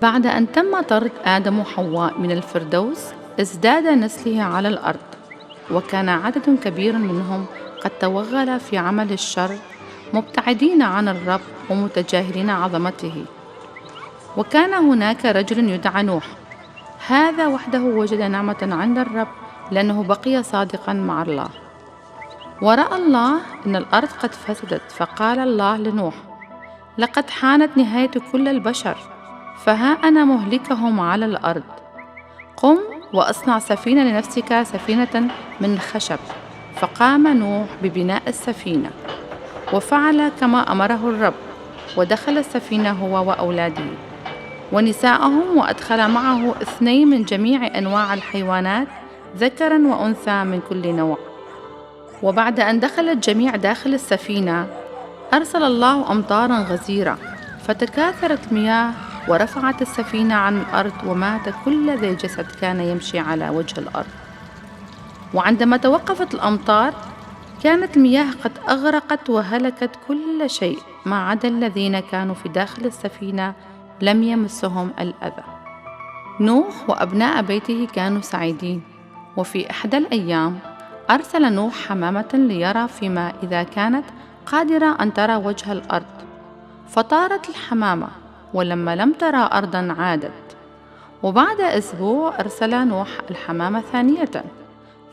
بعد أن تم طرد آدم وحواء من الفردوس، ازداد نسله على الأرض، وكان عدد كبير منهم قد توغل في عمل الشر، مبتعدين عن الرب ومتجاهلين عظمته. وكان هناك رجل يدعى نوح، هذا وحده وجد نعمة عند الرب لأنه بقي صادقا مع الله. ورأى الله أن الأرض قد فسدت، فقال الله لنوح: لقد حانت نهاية كل البشر، فها أنا مهلكهم على الأرض. قم وأصنع سفينة لنفسك، سفينة من الخشب. فقام نوح ببناء السفينة، وفعل كما أمره الرب، ودخل السفينة هو وأولاده ونساءهم، وأدخل معه 2 من جميع أنواع الحيوانات، ذكرا وأنثى من كل نوع. وبعد أن دخل الجميع داخل السفينة، أرسل الله أمطارا غزيرة، فتكاثرت المياه ورفعت السفينة عن الأرض، ومات كل ذي جسد كان يمشي على وجه الأرض. وعندما توقفت الأمطار، كانت المياه قد أغرقت وهلكت كل شيء، ما عدا الذين كانوا في داخل السفينة لم يمسهم الأذى. نوح وأبناء بيته كانوا سعيدين. وفي إحدى الأيام أرسل نوح حمامة ليرى فيما إذا كانت قادرة أن ترى وجه الأرض، فطارت الحمامة، ولما لم ترى أرضا عادت. وبعد أسبوع أرسل نوح الحمامة ثانية،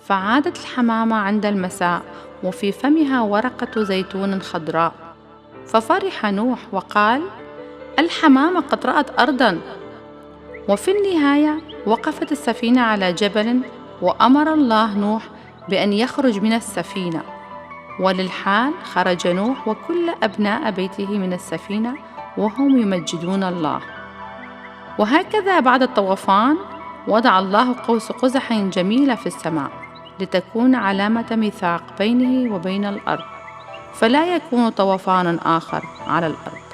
فعادت الحمامة عند المساء وفي فمها ورقة زيتون خضراء، ففرح نوح وقال: الحمامة قد رأت أرضا. وفي النهاية وقفت السفينة على جبل، وأمر الله نوح بأن يخرج من السفينة، وللحال خرج نوح وكل أبناء بيته من السفينة وهم يمجدون الله. وهكذا بعد الطوفان وضع الله قوس قزح جميلة في السماء، لتكون علامة ميثاق بينه وبين الأرض، فلا يكون طوفان آخر على الأرض.